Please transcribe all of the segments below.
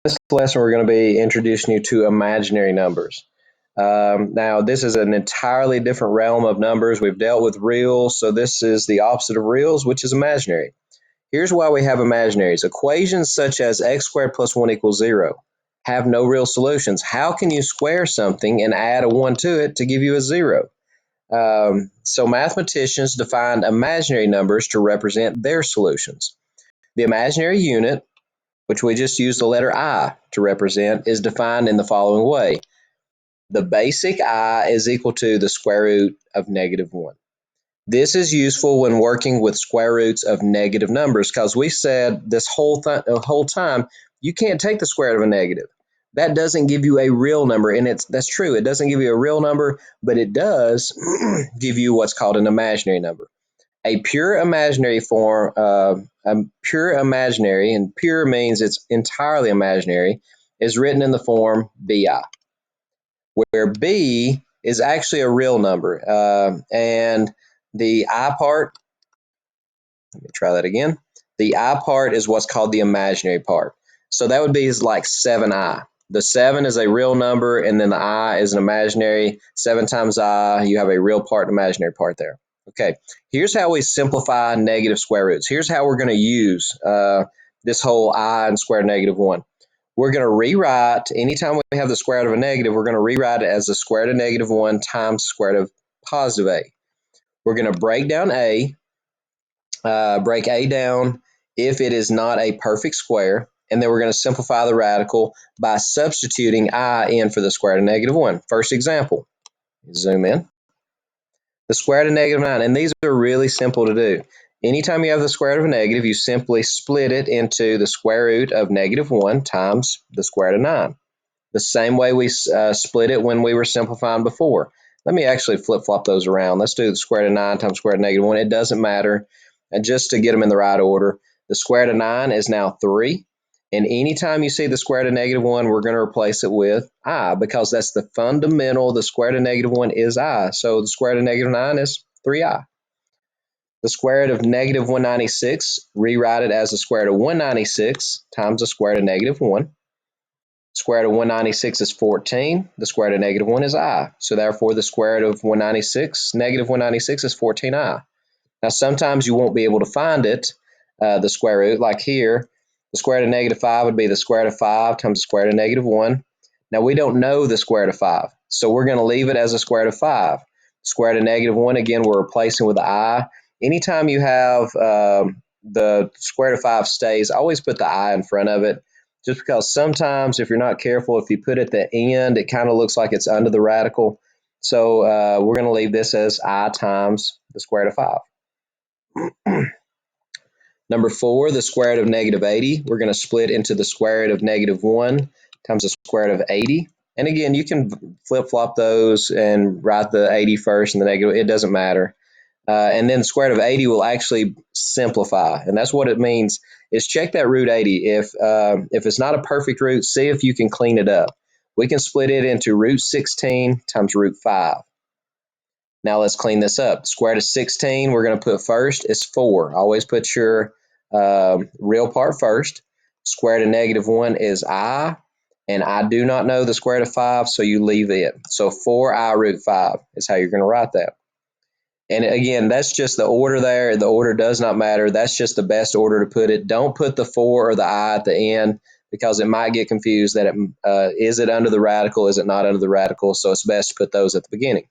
this lesson, we're going to be introducing you to imaginary numbers. Now, this is an entirely different realm of numbers. We've dealt with real, so this is the opposite of reals, which is imaginary. Here's why we have imaginaries. Equations such as x squared plus 1 equals 0 have no real solutions. How can you square something and add a 1 to it to give you a 0? So mathematicians defined imaginary numbers to represent their solutions. The imaginary unit, which we just use the letter I to represent, is defined in the following way. The basic I is equal to the square root of -1. This is useful when working with square roots of negative numbers because we said this whole time you can't take the square root of a negative. That doesn't give you a real number, and that's true. It doesn't give you a real number, but it does give you what's called an imaginary number. A pure imaginary form, and pure means it's entirely imaginary, is written in the form bi, where b is actually a real number, and the I part, let me try that again. The I part is what's called the imaginary part. So that would be like 7i. The 7 is a real number, and then the I is an imaginary. 7 times I, you have a real part and imaginary part there. Okay, here's how we simplify negative square roots. Here's how we're going to use this whole I and square root of -1. We're going to rewrite, anytime we have the square root of a negative, we're going to rewrite it as the square root of -1 times the square root of positive a. We're going to break down break a down if it is not a perfect square, and then we're going to simplify the radical by substituting I in for the square root of -1. First example, zoom in. The square root of -9, and these are really simple to do. Anytime you have the square root of a negative, you simply split it into the square root of -1 times the square root of 9. The same way we split it when we were simplifying before. Let me actually flip-flop those around. Let's do the square root of 9 times square root of -1. It doesn't matter. And just to get them in the right order, the square root of 9 is now 3. And anytime you see the square root of -1, we're going to replace it with I, because that's the fundamental. The square root of -1 is I. So the square root of -9 is 3i. The square root of -196, rewrite it as the square root of 196 times the square root of -1. Square root of 196 is 14. The square root of -1 is I. So therefore, the square root of -196 is 14i. Now, sometimes you won't be able to find it, the square root, like here. The square root of -5 would be the square root of 5 times the square root of -1. Now, we don't know the square root of 5, so we're going to leave it as the square root of 5. Square root of -1, again, we're replacing with the I. Anytime you have the square root of 5 stays, always put the I in front of it, just because sometimes if you're not careful, if you put it at the end, it kind of looks like it's under the radical. So we're going to leave this as I times the square root of 5. Number 4, the square root of -80. We're going to split into the square root of -1 times the square root of 80. And again, you can flip-flop those and write the 80 first and the negative. It doesn't matter. And then the square root of 80 will actually simplify. And that's what it means is check that root 80. If it's not a perfect root, see if you can clean it up. We can split it into root 16 times root 5. Now let's clean this up. Square root of 16 we're going to put first is 4. Always put your real part first. Square root of -1 is I, and I do not know the square root of 5, so you leave it. So 4i root 5 is how you're going to write that. And again, that's just the order there. The order does not matter. That's just the best order to put it. Don't put the 4 or the I at the end because it might get confused that is it under the radical, is it not under the radical, so it's best to put those at the beginning.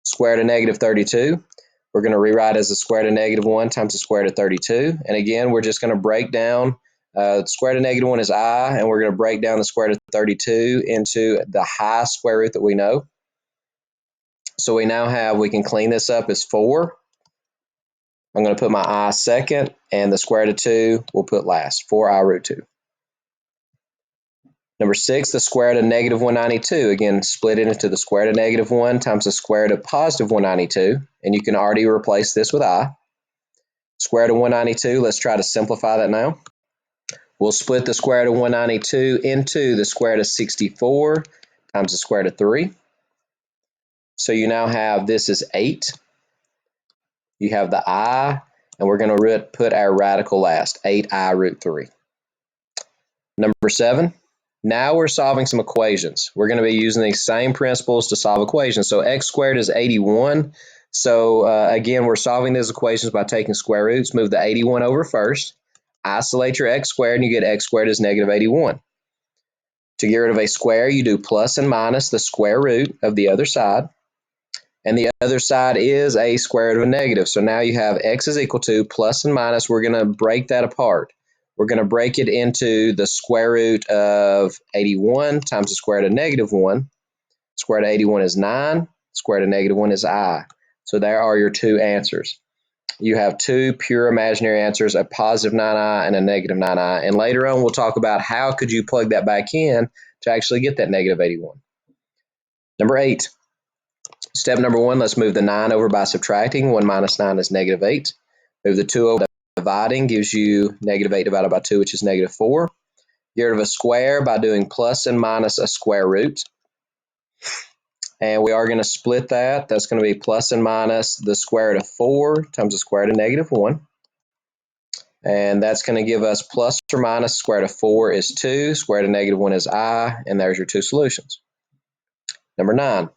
Square root of -32, we're going to rewrite as the square root of -1 times the square root of 32. And again, we're just going to break down, the square root of -1 is I, and we're going to break down the square root of 32 into the highest square root that we know. So we now have, we can clean this up as 4. I'm going to put my I second, and the square root of 2 we'll put last, 4i root 2. Number 6, the square root of -192. Again, split it into the square root of -1 times the square root of positive 192. And you can already replace this with I. Square root of 192, let's try to simplify that now. We'll split the square root of 192 into the square root of 64 times the square root of 3. So you now have, this is 8. You have the I, and we're going to put our radical last, 8i root 3. Number 7. Now we're solving some equations. We're going to be using these same principles to solve equations. So x squared is 81. So again, we're solving these equations by taking square roots. Move the 81 over first. Isolate your x squared, and you get x squared is negative 81. To get rid of a square, you do plus and minus the square root of the other side. And the other side is a square root of a negative. So now you have x is equal to plus and minus. We're going to break that apart. We're going to break it into the square root of 81 times the square root of negative 1. Square root of 81 is 9. Square root of negative 1 is I. So there are your two answers. You have two pure imaginary answers, a positive 9i and a negative 9i. And later on, we'll talk about how could you plug that back in to actually get that negative 81. Number 8. Step number 1, let's move the 9 over by subtracting. 1 minus 9 is negative 8. Move the 2 over by dividing, gives you negative 8 divided by 2, which is negative 4. Get rid of a square by doing plus and minus a square root. And we are going to split that. That's going to be plus and minus the square root of 4 times the square root of negative 1. And that's going to give us plus or minus square root of 4 is 2. Square root of negative 1 is I. And there's your two solutions. Number 9.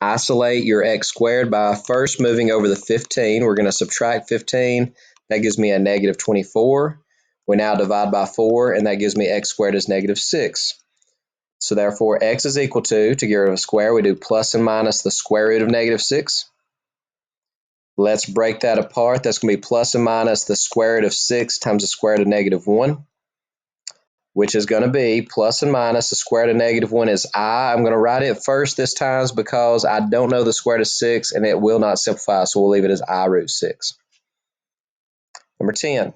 Isolate your x squared by first moving over the 15. We're going to subtract 15. That gives me a negative 24. We now divide by 4, and that gives me x squared is negative 6. So therefore, x is equal to get rid of a square, we do plus and minus the square root of negative 6. Let's break that apart. That's going to be plus and minus the square root of 6 times the square root of negative 1, which is going to be plus and minus the square root of negative 1 is I. I'm going to write it first this time because I don't know the square root of 6, and it will not simplify, so we'll leave it as I root 6. Number 10.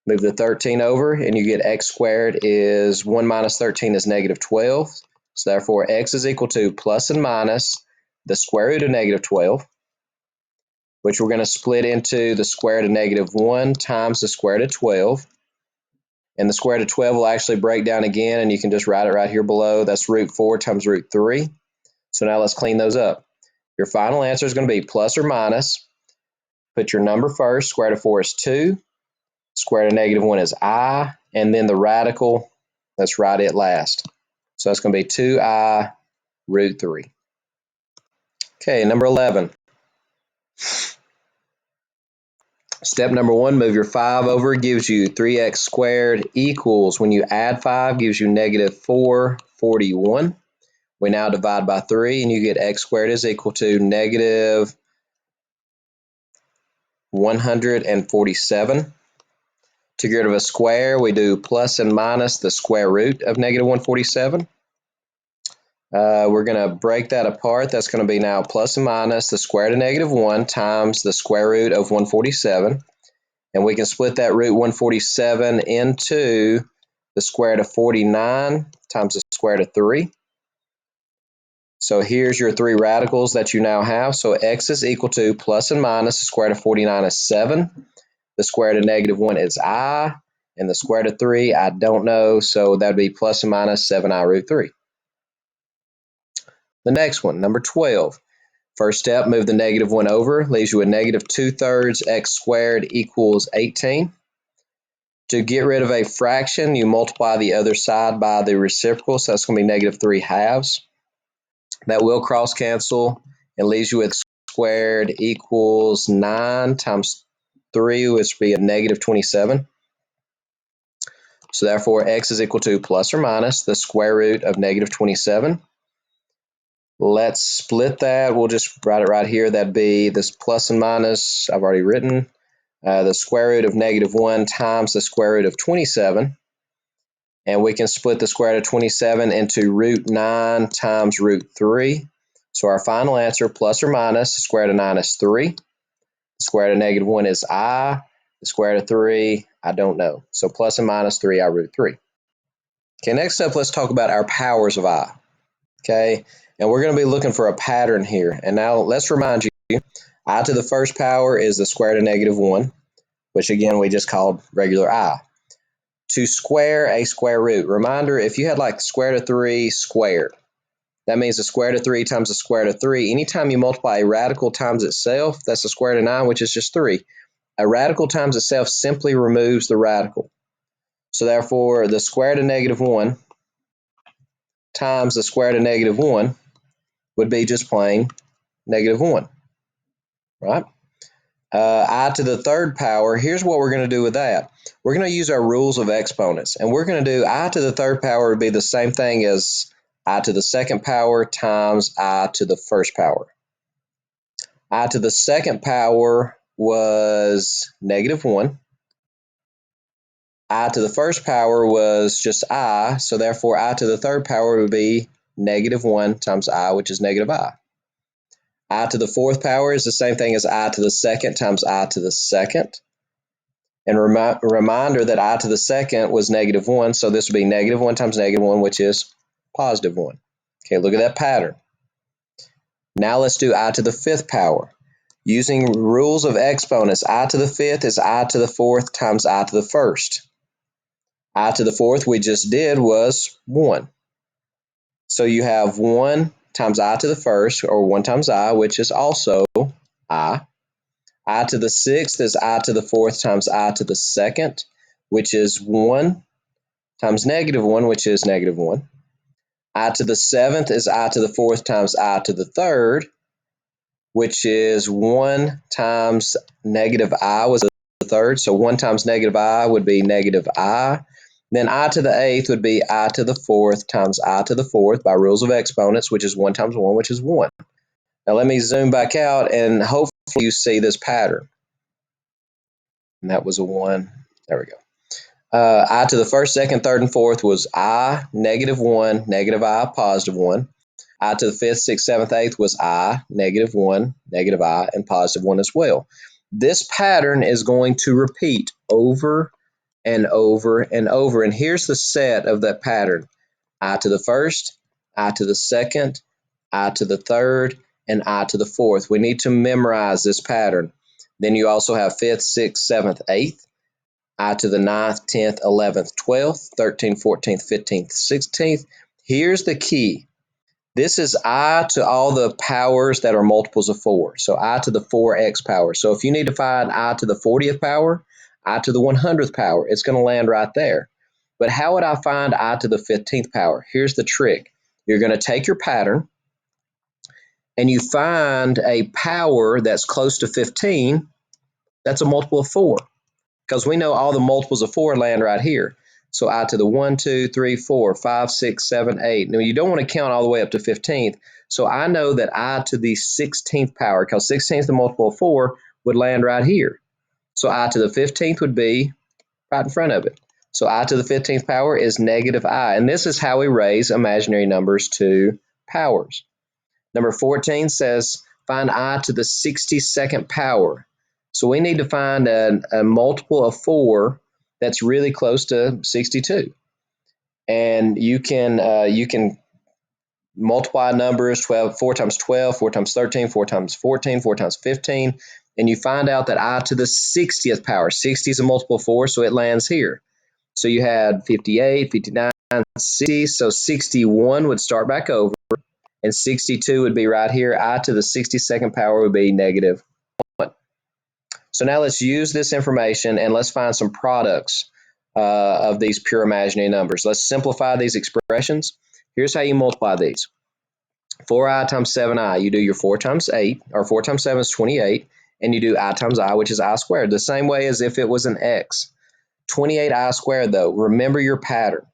Move the 13 over, and you get x squared is 1 minus 13 is negative 12. So therefore, x is equal to plus and minus the square root of negative 12, which we're going to split into the square root of negative 1 times the square root of 12. And the square root of 12 will actually break down again, and you can just write it right here below. That's root 4 times root 3. So now let's clean those up. Your final answer is going to be plus or minus. Put your number first. Square root of 4 is 2. Square root of negative 1 is I. And then the radical, let's write it last. So that's going to be 2I root 3. Okay, number 11. Step number 1, move your 5 over, gives you 3x squared equals, when you add 5, gives you negative 441. We now divide by 3, and you get x squared is equal to negative 147. To get rid of a square, we do plus and minus the square root of negative 147. We're going to break that apart. That's going to be now plus and minus the square root of negative 1 times the square root of 147. And we can split that root 147 into the square root of 49 times the square root of 3. So here's your three radicals that you now have. So x is equal to plus and minus the square root of 49 is 7. The square root of negative 1 is I. And the square root of 3, I don't know. So that would be plus and minus 7i root 3. The next one, number 12. First step, move the negative 1 over, leaves you a negative 2/3 x squared equals 18. To get rid of a fraction, you multiply the other side by the reciprocal, so that's going to be negative 3/2. That will cross cancel and leaves you with x squared equals 9 times 3, which would be a negative 27. So therefore, x is equal to plus or minus the square root of negative 27. Let's split that. We'll just write it right here. That'd be this plus and minus, I've already written, the square root of negative 1 times the square root of 27. And we can split the square root of 27 into root 9 times root 3. So our final answer, plus or minus, the square root of 9 is 3. The square root of negative 1 is I. The square root of 3, I don't know. So plus and minus 3i root 3. Okay, next up, let's talk about our powers of I. Okay, and we're going to be looking for a pattern here. And now let's remind you, I to the first power is the square root of negative 1, which again we just called regular I. To square a square root, reminder, if you had like the square root of 3 squared, that means the square root of 3 times the square root of 3. Anytime you multiply a radical times itself, that's the square root of 9, which is just 3. A radical times itself simply removes the radical. So therefore, the square root of negative 1 times the square root of negative 1 would be just plain negative 1, right? I to the third power, here's what we're going to do with that. We're going to use our rules of exponents, and we're going to do I to the third power would be the same thing as I to the second power times I to the first power. I to the second power was negative 1. I to the first power was just I, so therefore I to the third power would be negative 1 times I, which is negative I. I to the fourth power is the same thing as I to the second times I to the second. And reminder that I to the second was negative 1, so this would be negative 1 times negative 1, which is positive 1. Okay, look at that pattern. Now let's do I to the fifth power. Using rules of exponents, I to the fifth is I to the fourth times I to the first. I to the fourth we just did was 1. So you have 1 times I to the first, or 1 times I, which is also I. I to the sixth is I to the fourth times I to the second, which is 1 times negative 1, which is negative 1. I to the seventh is I to the fourth times I to the third, which is 1 times negative I was the third. So 1 times negative I would be negative I. Then I to the eighth would be I to the fourth times I to the fourth by rules of exponents, which is 1 times 1, which is 1. Now let me zoom back out, and hopefully you see this pattern. And that was a 1. There we go. I to the first, second, third, and fourth was I, negative 1, negative I, positive 1. I to the fifth, sixth, seventh, eighth was I, negative 1, negative I, and positive 1 as well. This pattern is going to repeat over and over and over. And here's the set of that pattern. I to the first, I to the second, I to the third, and I to the fourth. We need to memorize this pattern. Then you also have fifth, sixth, seventh, eighth. I to the ninth, 10th, 11th, 12th, 13th, 14th, 15th, 16th. Here's the key. This is I to all the powers that are multiples of 4. So I to the 4x power. So if you need to find I to the 40th power, I to the 100th power, it's going to land right there. But how would I find I to the 15th power? Here's the trick. You're going to take your pattern and you find a power that's close to 15. That's a multiple of 4. Because we know all the multiples of 4 land right here. So I to the 1, 2, 3, 4, 5, 6, 7, 8. Now you don't want to count all the way up to 15th. So I know that I to the 16th power, because 16th is the multiple of 4, would land right here. So I to the 15th would be right in front of it. So I to the 15th power is negative I. And this is how we raise imaginary numbers to powers. Number 14 says find I to the 62nd power. So we need to find a multiple of 4 that's really close to 62. And you can multiply numbers 4 times 12, 4 times 13, 4 times 14, 4 times 15, and you find out that I to the 60th power. 60 is a multiple of 4, so it lands here. So you had 58, 59, 60. So 61 would start back over. And 62 would be right here. I to the 62nd power would be negative 1. So now let's use this information and let's find some products of these pure imaginary numbers. Let's simplify these expressions. Here's how you multiply these. 4i times 7i, you do your 4 times 8, or 4 times 7 is 28, and you do I times I, which is I squared, the same way as if it was an x. 28i squared, though, remember your pattern.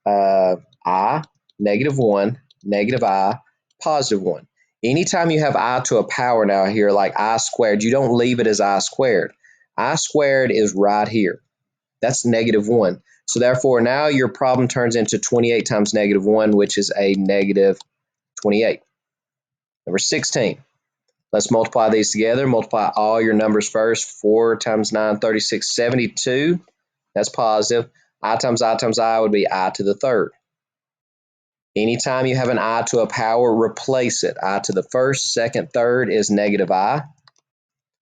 I, negative 1, negative I, positive 1. Anytime you have I to a power now here, like I squared, you don't leave it as I squared. I squared is right here. That's negative 1. So therefore, now your problem turns into 28 times negative 1, which is a negative 28. Number 16. Let's multiply these together. Multiply all your numbers first. 4 times 9, 36, 72. That's positive. I times I would be I to the third. Anytime you have an I to a power, replace it. I to the first, second, third is negative I.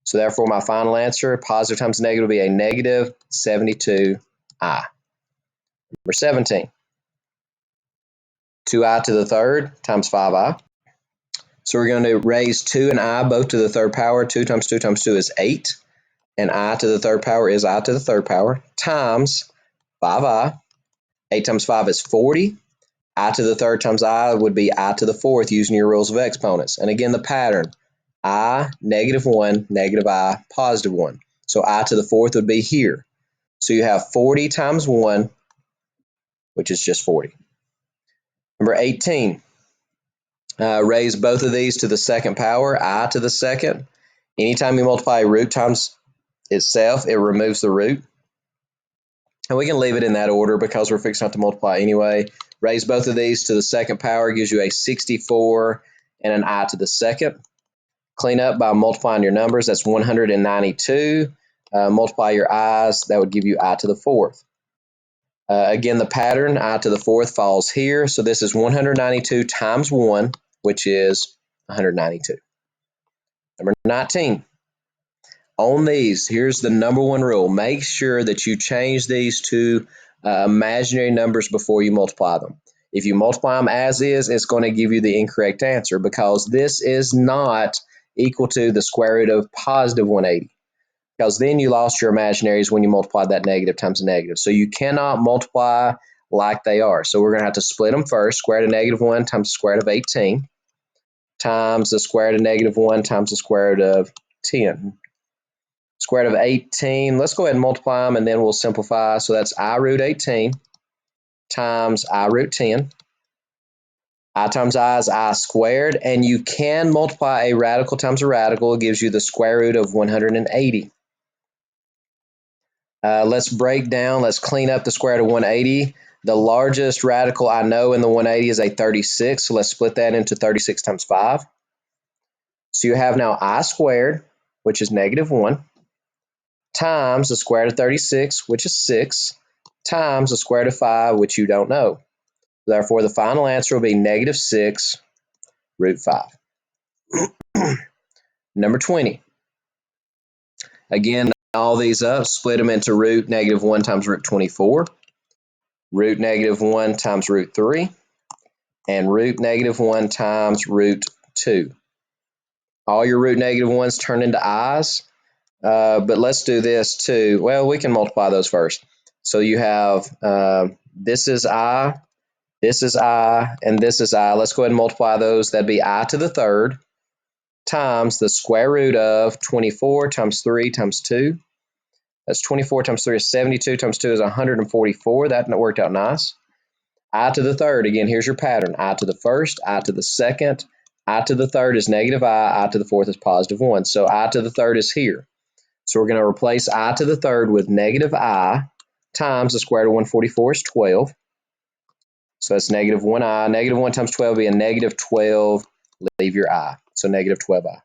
So therefore, my final answer, positive times negative, will be a negative 72I. Number 17. 2i to the third times 5i. So we're going to raise 2 and I both to the third power. 2 times 2 times 2 is 8. And I to the third power is I to the third power times 5i. 8 times 5 is 40. I to the third times I would be I to the fourth using your rules of exponents. And again, the pattern, I, -1, -I, +1. So I to the fourth would be here. So you have 40 times 1, which is just 40. Number 18, raise both of these to the second power, I to the second. Anytime you multiply a root times itself, it removes the root. And we can leave it in that order because we're fixing to multiply anyway. Raise both of these to the second power gives you a 64 and an I to the second. Clean up by multiplying your numbers. That's 192. Multiply your i's. That would give you I to the fourth. Again, the pattern, I to the fourth, falls here. So this is 192 times 1, which is 192. Number 19. On these, here's the number one rule. Make sure that you change these to imaginary numbers before you multiply them. If you multiply them as is, it's going to give you the incorrect answer because this is not equal to the square root of positive 180. Because then you lost your imaginaries when you multiplied that negative times a negative. So you cannot multiply like they are. So we're going to have to split them first. Square root of -1 times the square root of 18 times the square root of -1 times the square root of 10. Square root of 18, let's go ahead and multiply them and then we'll simplify. So that's I root 18 times I root 10. I times I is I squared, and you can multiply a radical times a radical. It gives you the square root of 180. Let's break down, let's clean up the square root of 180. The largest radical I know in the 180 is a 36, so let's split that into 36 times 5. So you have now I squared, which is -1, times the square root of 36, which is 6, times the square root of 5, which you don't know. Therefore, the final answer will be -6 root 5. Number 20. Again, all these up, split them into root -1 times root 24, root -1 times root 3, and root -1 times root 2. All your root -1s turn into i's, but let's do this too. Well, we can multiply those first. So you have this is I, this is I, and this is I. Let's go ahead and multiply those. That'd be I to the third times the square root of 24 times 3 times 2. That's 24 times 3 is 72 times 2 is 144. That worked out nice. I to the third, again, here's your pattern. I to the first, I to the second, I to the third is -I to the fourth is +1. So I to the third is here. So we're going to replace I to the third with -I times the square root of 144 is 12. So that's -1i. -1 times 12 will be a -12. Leave your I. So -12i.